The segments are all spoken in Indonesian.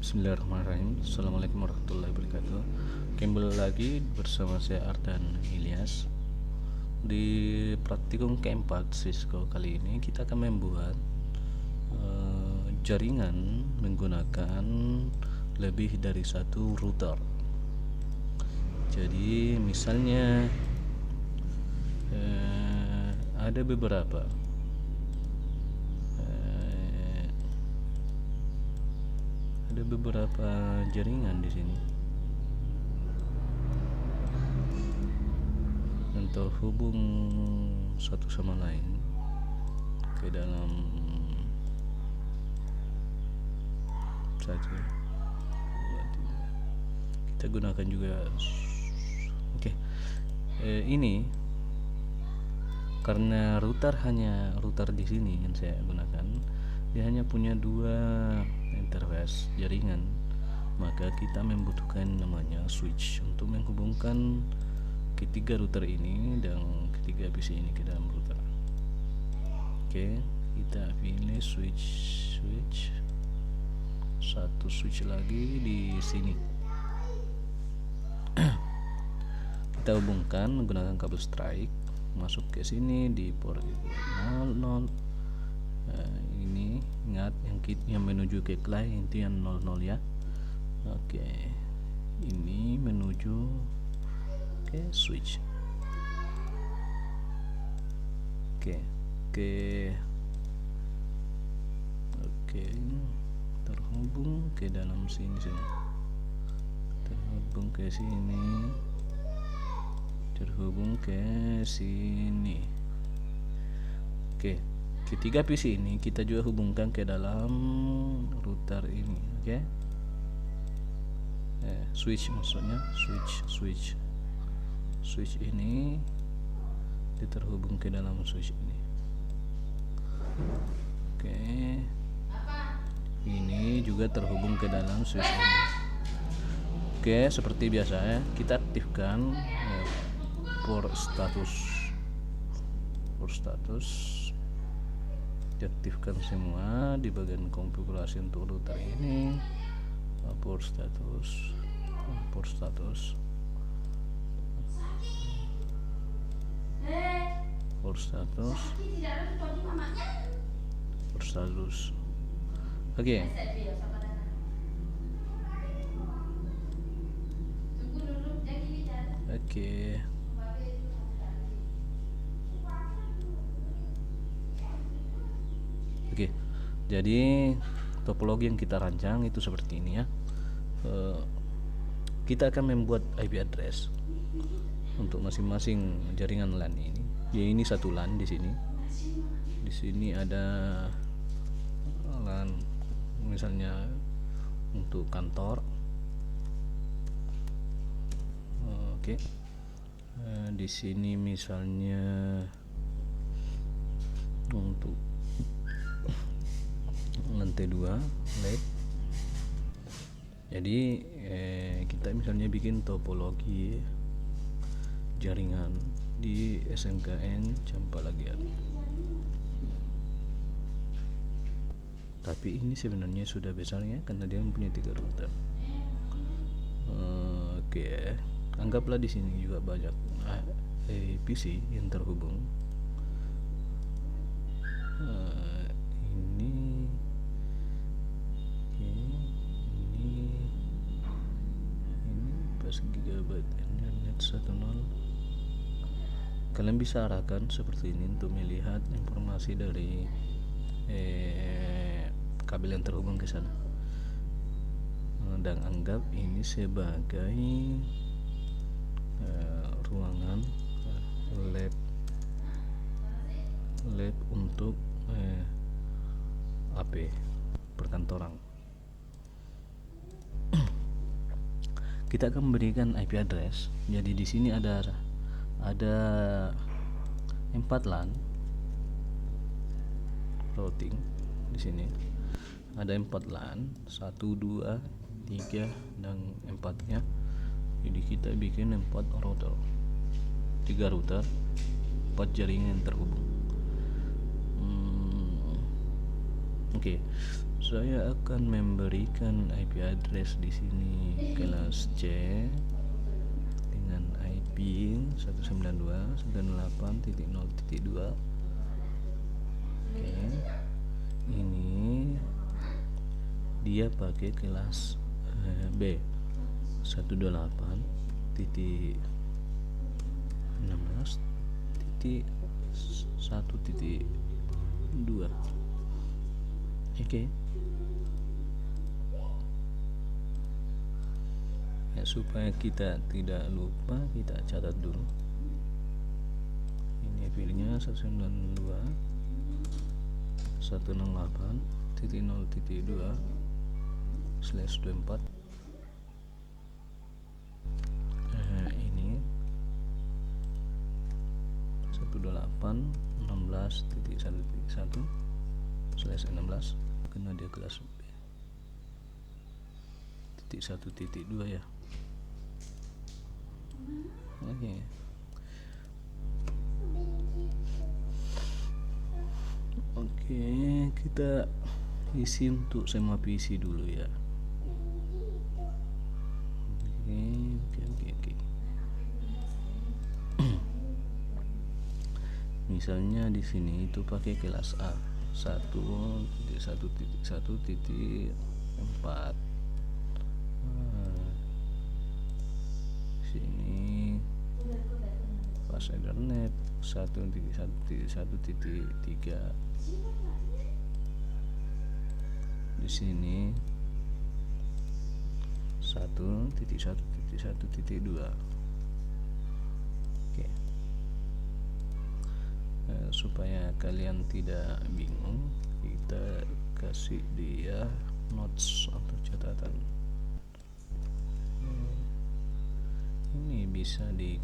Bismillahirrahmanirrahim. Assalamualaikum warahmatullahi wabarakatuh. Kembali lagi bersama saya Ardan Ilyas. Di praktikum keempat Cisco kali ini kita akan membuat jaringan menggunakan lebih dari satu router. Jadi misalnya ada beberapa jaringan di sini yang terhubung satu sama lain ke dalam satu. Kita gunakan juga ini karena router di sini yang saya gunakan, dia hanya punya dua interface jaringan, maka kita membutuhkan namanya switch untuk menghubungkan ketiga router ini dan ketiga PC ini ke dalam router. Kita pilih switch satu switch lagi di sini. Kita hubungkan menggunakan kabel strike, masuk ke sini di port 00. Ini ingat yang menuju ke client itu yang 00 ya. Ini menuju ke switch. Terhubung ke dalam sini. Terhubung ke sini. Ketiga PC ini kita juga hubungkan ke dalam router ini. Switch maksudnya switch ini terhubung ke dalam switch ini. Ini juga terhubung ke dalam switch ini. Seperti biasa ya, kita aktifkan port status. Diaktifkan semua di bagian konfigurasi untuk router ini. Port status. Jadi topologi yang kita rancang itu seperti ini ya. Kita akan membuat IP address untuk masing-masing jaringan LAN ini. Ya, ini satu LAN di sini. Di sini ada LAN misalnya untuk kantor. Di sini misalnya untuk lantai 2 lab. Jadi kita misalnya bikin topologi jaringan di SMKN Campalagian. Tapi ini sebenarnya sudah besarnya karena dia mempunyai 3 router. Anggaplah di sini juga banyak PC yang terhubung. Ini pas gigabyte internet 10. Kalian bisa arahkan seperti ini untuk melihat informasi dari kabel yang terhubung ke sana. Dan anggap ini sebagai ruangan lab untuk AP perkantoran. Kita akan memberikan IP address. Jadi di sini ada 4 LAN routing. Di sini ada 4 LAN, 1, 2, 3 dan 4-nya. Jadi kita bikin 4 router, 3 router, 4 jaringan yang terhubung. Oke, saya akan memberikan IP address di sini kelas C dengan IP 192.168.0.2. Oke, ini dia pakai kelas B 128.16.1.2. Oke. Ya, supaya kita tidak lupa, kita catat dulu. Ini IP-nya 192.168.0.2/24. Ini 128.16.1.1/16 karena dia kelas B titik 1.2 ya. Oke, kita isi untuk semua PC dulu ya. Oke. Misalnya di sini itu pakai kelas A 1.1.1.4. Sini pas Ethernet 1.1.1.3. Di sini 1.1.1.2. Oke. Supaya kalian tidak bingung, kita kasih dia notes atau catatan. Ini bisa di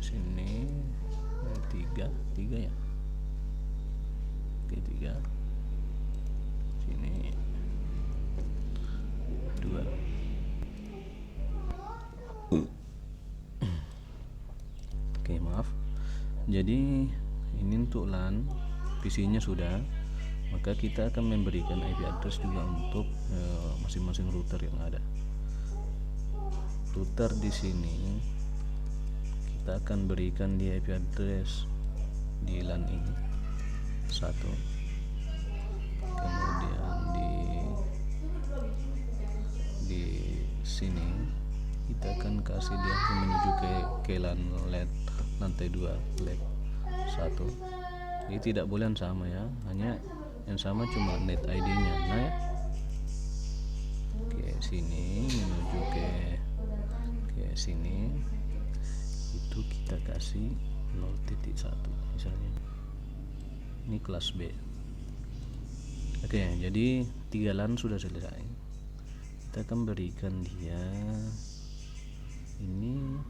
sini 3 ya. Oke, 3. Sini 2. Oke, maaf. Jadi ini untuk LAN, PC-nya sudah. Maka kita akan memberikan IP address juga untuk masing-masing router yang ada. Router di sini kita akan berikan di IP address di LAN ini 1. Kemudian di sini kita akan kasih dia menuju ke LAN LED lantai 2 LED 1. Ini tidak boleh yang sama ya, hanya yang sama cuma net ID-nya. Nah ya, ke sini menuju ke sini itu kita kasih 0.1 misalnya. Ini kelas B. Oke, jadi 3 LAN sudah selesai. Kita akan berikan dia ini,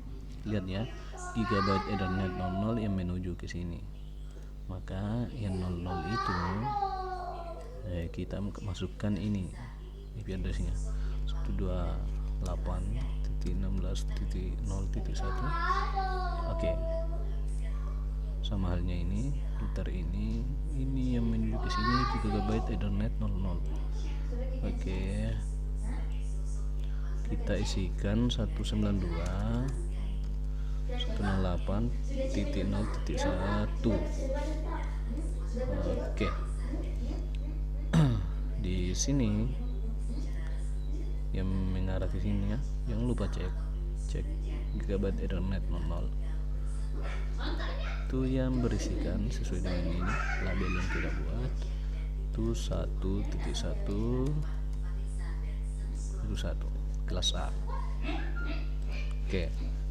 lihat ya, gigabyte Ethernet 00 yang menuju ke sini. Maka yang 00 itu kita masukkan ini IP address-nya 128.16.0.1. Oke. Sama halnya ini router ini yang menuju ke sini gigabyte Ethernet 00. Oke. Kita isikan 192.168.0.1. Oke. Di sini yang mengarah ke sini ya, jangan lupa cek gigabyte Ethernet 00. Itu yang berisikan sesuai dengan ini label yang kita buat itu 1.1 kelas A. Oke,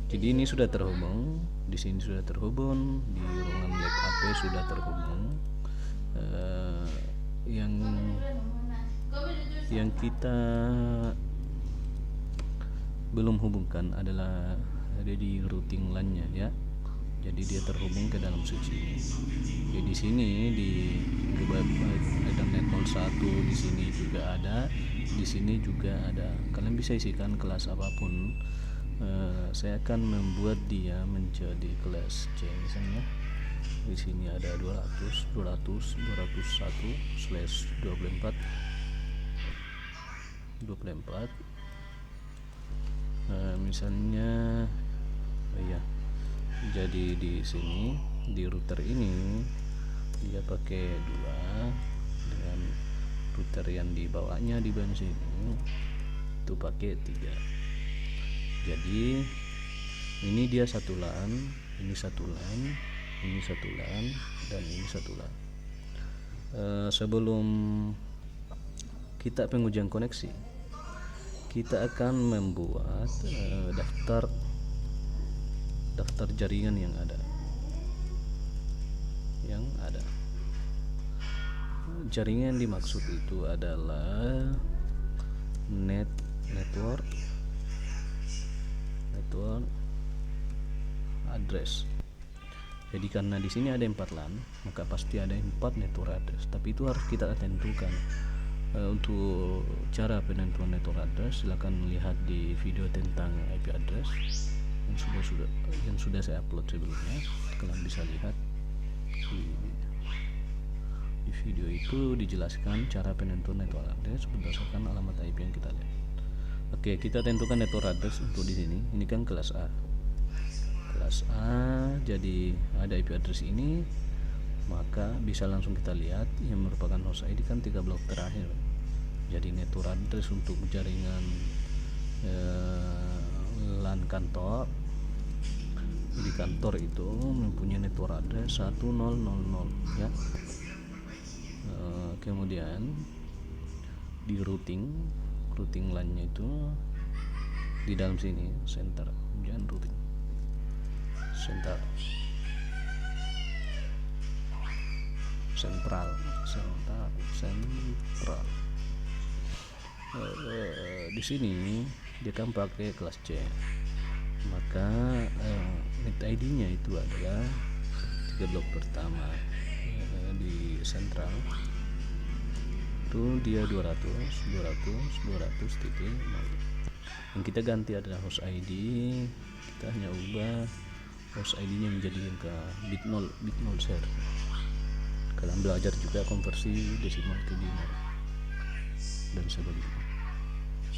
jadi ini sudah terhubung, di sini sudah terhubung, di ruangan lab AP sudah terhubung. Yang kita belum hubungkan adalah ada di routing LAN-nya ya. Jadi dia terhubung ke dalam switch ini. Jadi di sini di Ethernet 01 di sini juga ada, di sini juga ada. Kalian bisa isikan kelas apapun. Saya akan membuat dia menjadi kelas C misalnya. Di sini ada 200, 200, 201/24, 24. Misalnya ya, jadi di sini di router ini dia pakai 2, dengan router yang di bawahnya di bagian sini itu pakai 3. Jadi ini dia satu LAN, ini satu LAN, ini satu LAN, dan ini satu LAN. Sebelum kita pengujian koneksi, kita akan membuat daftar jaringan yang ada. Jaringan dimaksud itu adalah network address. Jadi karena di sini ada 4 LAN, maka pasti ada 4 network address. Tapi itu harus kita tentukan. Untuk cara penentuan network address, silakan lihat di video tentang IP address yang sudah saya upload sebelumnya. Kalian bisa lihat di video itu dijelaskan cara penentuan network address berdasarkan alamat IP yang kita lihat. Oke, kita tentukan network address untuk di sini. Ini kan kelas A. Jadi ada IP address ini, maka bisa langsung kita lihat yang merupakan host ID kan 3 blok terakhir. Jadi network address untuk jaringan LAN kantor, di kantor itu mempunyai network address 1000 ya. Kemudian di routing LAN-nya itu di dalam sini center, jangan routing sentral. Di sini dia kan pakai kelas C, maka net ID-nya itu adalah 3 blok pertama di sentral itu dia 200 titik. Yang kita ganti adalah host ID. Kita hanya ubah host ID-nya menjadi angka bit 0 share. Kalian belajar juga konversi desimal ke biner dan sebagainya.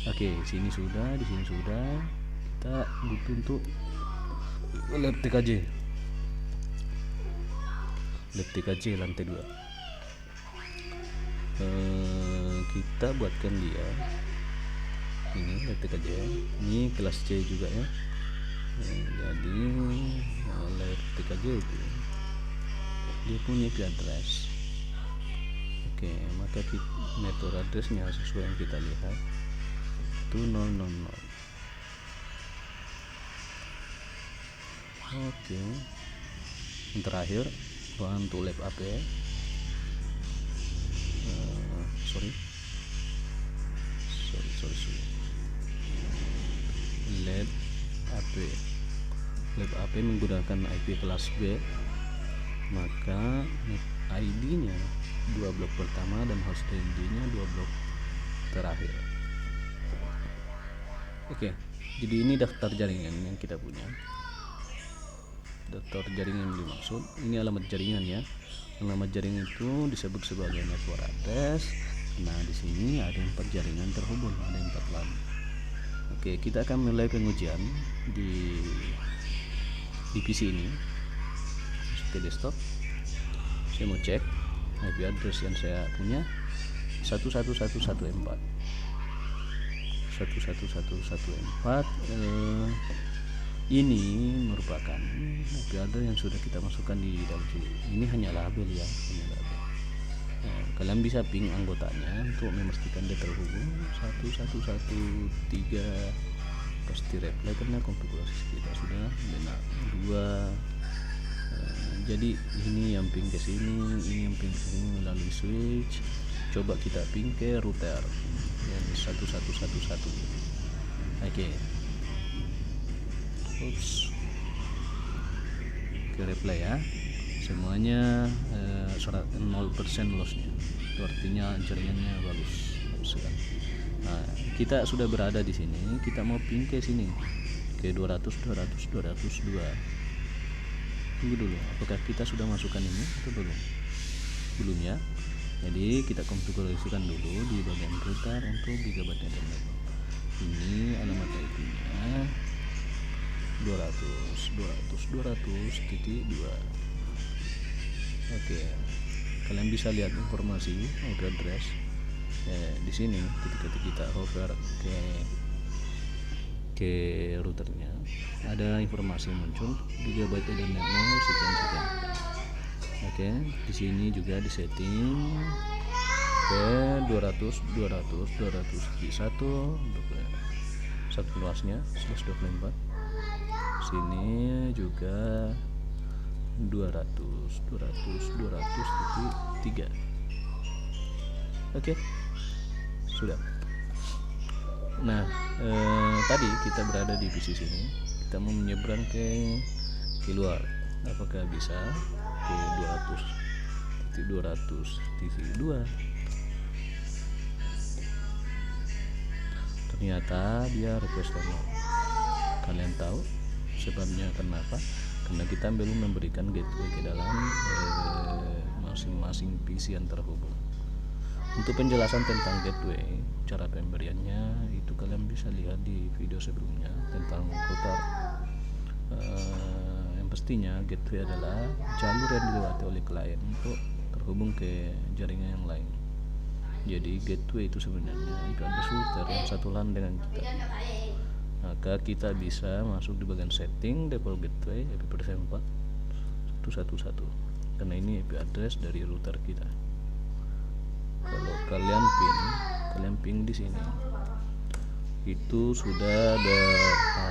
Oke, di sini sudah. Kita butuh untuk lab TKJ lantai 2. Kita buatkan dia ini lab TKJ. Ini kelas C juga ya. Jadi lab TKJ itu dia punya IP address. Oke, maka network addressnya sesuai yang kita lihat itu 000. Oke, yang terakhir untuk lab AP sorry lab AP menggunakan IP kelas B, maka ID-nya 2 blok pertama dan host ID-nya 2 blok terakhir. Oke, jadi ini daftar jaringan yang kita punya. Daftar jaringan yang dimaksud, ini alamat jaringan ya. Alamat jaringan itu disebut sebagai network address. Nah, di sini ada 4 jaringan terhubung, ada 4 LAN. Oke, kita akan mulai pengujian di PC ini. Masuk ke desktop. Saya mau cek IP address yang saya punya 11114. Ini merupakan IP address yang sudah kita masukkan di dalam sini. Ini hanya label ya, kalian bisa ping anggotanya untuk memastikan dia terhubung 1113. Pasti reply karena konfigurasi kita sudah benar. 2. Jadi ini yang ping ke sini, ini yang ping ke sini melalui switch. Coba kita ping ke router yang 1111. Oke. Ke reply ya. Semuanya 0% lossnya. Itu artinya jaringannya bagus sekali. Nah, kita sudah berada di sini. Kita mau ping ke sini ke 200. tunggu dulu, apakah kita sudah masukkan ini atau belum ya. Jadi kita konfigurasikan dulu di bagian router untuk gigabyte internet. Ini alamat IP-nya 200.200.200.2. Oke, kalian bisa lihat informasi IP address di sini. Ketika kita hover ke routernya, ada informasi muncul gigabyte internet sekian. Oke, di sini juga di setting ke 200.200.200.1 satu luasnya 124. Sini juga 200.200.200.3. Oke, sudah. Nah, tadi kita berada di PC sini, kita mau menyeberang ke luar. Apakah bisa ke 200.200.2? Ternyata dia request download. Kalian tahu sebabnya kenapa? Karena kita belum memberikan gateway ke dalam masing-masing PC yang terhubung. Untuk penjelasan tentang gateway, cara pemberiannya itu kalian bisa lihat di video sebelumnya tentang router. Yang pastinya gateway adalah jalur yang dilewati oleh klien untuk terhubung ke jaringan yang lain. Jadi gateway itu sebenarnya IP address router yang satu LAN dengan kita. Maka kita bisa masuk di bagian setting default gateway IP address 4.111 karena ini IP address dari router kita. Kalau kalian ping di sini itu sudah ada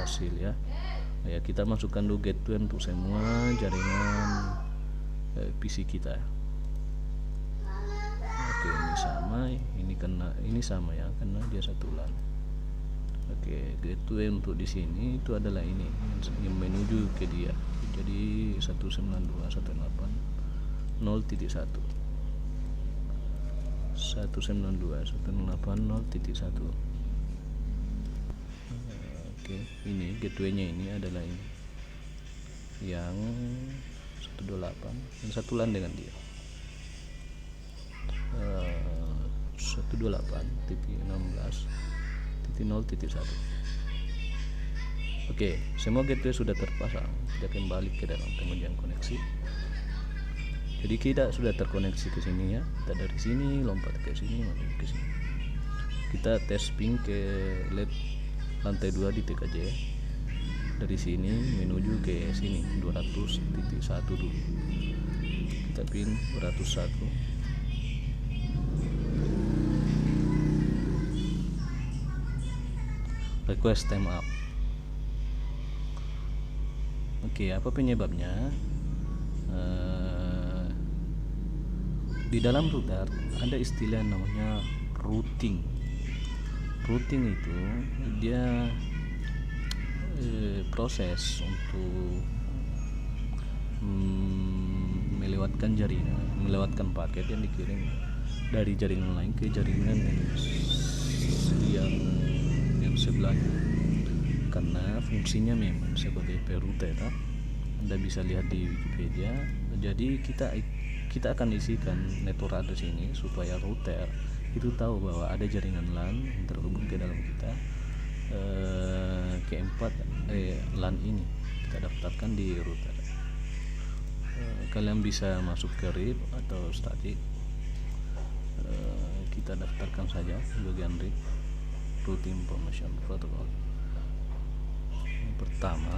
hasil ya. Ya, kita masukkan dulu gateway untuk semua jaringan PC kita. Oke, ini sama, ini sama ya karena dia satu LAN. Oke, gateway untuk di sini itu adalah ini yang menuju ke dia. Jadi 192.168.0.1 192.168.0.1. Oke, ini gateway-nya ini adalah ini yang 128 dan satu LAN dengan dia. 128.16.0.1. Oke, semua gateway sudah terpasang. Kita kembali ke dalam pengundian koneksi. Jadi kita sudah terkoneksi ke sini ya. Kita dari sini lompat ke sini, masuk ke sini. Kita tes ping ke lab lantai 2 di TKJ. Dari sini menuju ke sini 200.1 dulu. Kita pin 201. Request time up. Oke, apa penyebabnya? Di dalam router ada istilah namanya routing. Routing itu dia proses untuk melewatkan paket yang dikirim dari jaringan lain ke jaringan yang sebelahnya. Karena fungsinya memang sebagai perouter, Anda bisa lihat di Wikipedia. Jadi kita akan isikan network address ini supaya router itu tahu bahwa ada jaringan LAN yang terhubung ke dalam kita. Keempat LAN ini kita daftarkan di router. Kalian bisa masuk ke RIP atau static. Kita daftarkan saja bagian RIP, Routing Information Protocol. Yang pertama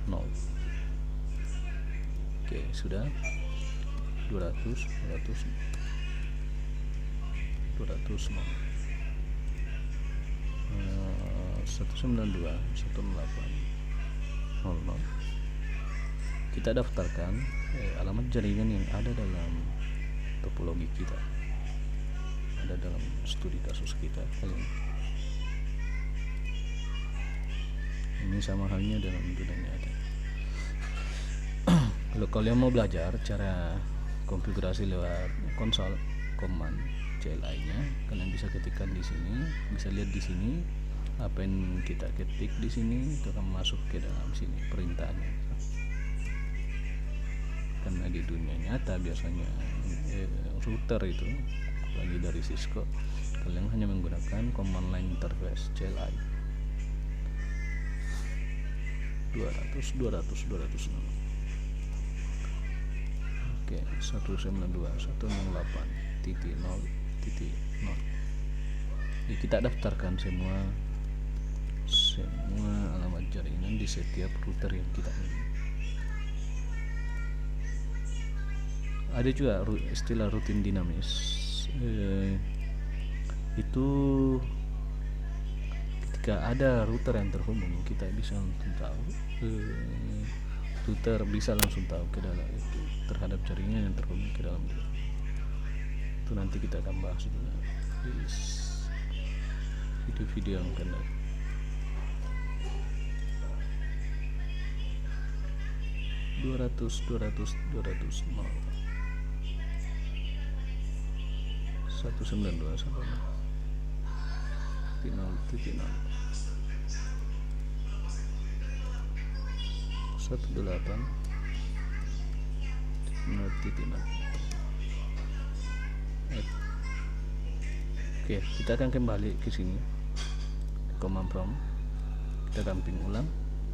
0. Oke, sudah 200 192.168.0.0. Kita daftarkan alamat jaringan yang ada dalam topologi kita, ada dalam studi kasus kita kali ini. Ini sama halnya dalam dunia nyata. Kalau kalian mau belajar cara konfigurasi lewat konsol command CLI-nya, kalian bisa ketikkan di sini, bisa lihat di sini apa yang kita ketik di sini itu akan masuk ke dalam sini perintahnya. karena di dunia nyata biasanya router itu lagi dari Cisco, kalian hanya menggunakan command line interface CLI 200 oke 192.168.0.0. Jadi kita daftarkan semua alamat jaringan di setiap router yang kita miliki. Ada juga istilah rutin dinamis, itu ketika ada router yang terhubung kita bisa langsung tahu, router bisa langsung tahu ke dalam itu terhadap jaringan yang terhubung ke dalam itu nanti kita akan bahas juga di video yang akan datang. 200 0 192 sampai 0.0 18 0.0. Oke, kita akan kembali ke sini ke command prompt, kita damping ulang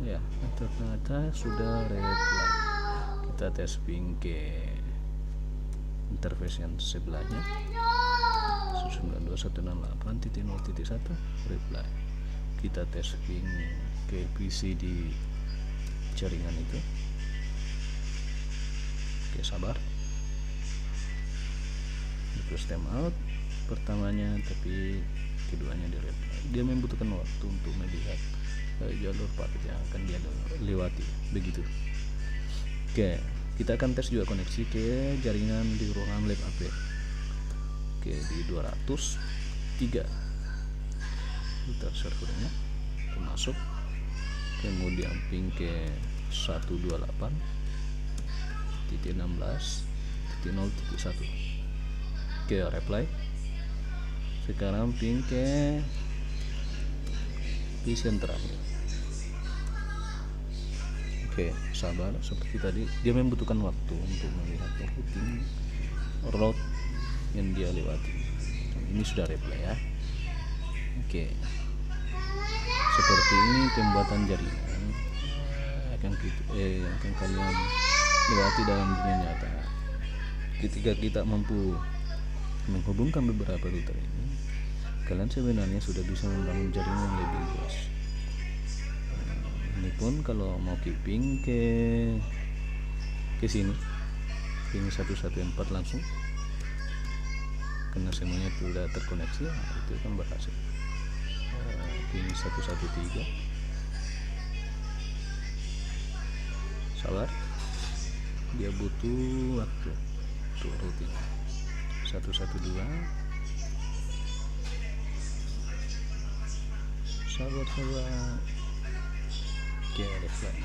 ya, ternyata sudah reply. Kita tes ping ke interface yang sebelahnya 192.168.0.1 reply. Kita tes ping ke PC di jaringan itu. Oke, sabar, terus time out pertamanya, tapi keduanya di reply. Dia membutuhkan waktu untuk melihat jalur paket yang akan dia lewati, begitu. Oke, kita akan tes juga koneksi ke jaringan di ruangan lab AP. Oke, di 203 router servernya termasuk, kemudian ping ke 128.16.0.1. Oke, reply. Sekarang ping ke PC yang terakhir. Oke, sabar, seperti tadi dia membutuhkan waktu untuk melihat routing route yang dia lewati. Ini sudah reply ya. Oke, seperti ini pembuatan jaringan akan kalian lewati dalam dunia nyata. Ketika kita mampu menghubungkan beberapa router ini, kalian sebenarnya sudah bisa membangun jaringan yang lebih luas. Ini pun kalau mau ping ke sini, ping 114 langsung, karena semuanya sudah terkoneksi, itu kan berhasil. Ping 113, sabar, dia butuh waktu untuk routing. 112, sabar. Oke, reply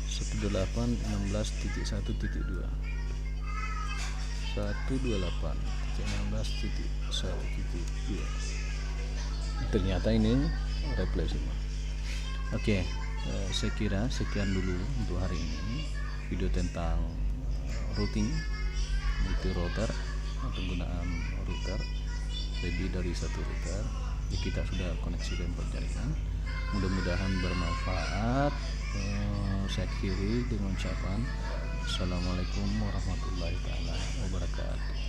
18.16.1.2 128.16.1.2. Ternyata ini reply semua. Oke, saya kira sekian dulu untuk hari ini video tentang routing multi router, penggunaan router lebih dari satu router. Kita sudah koneksikan jaringan, mudah-mudahan bermanfaat. Saya akhiri dengan ucapan assalamualaikum warahmatullahi wabarakatuh.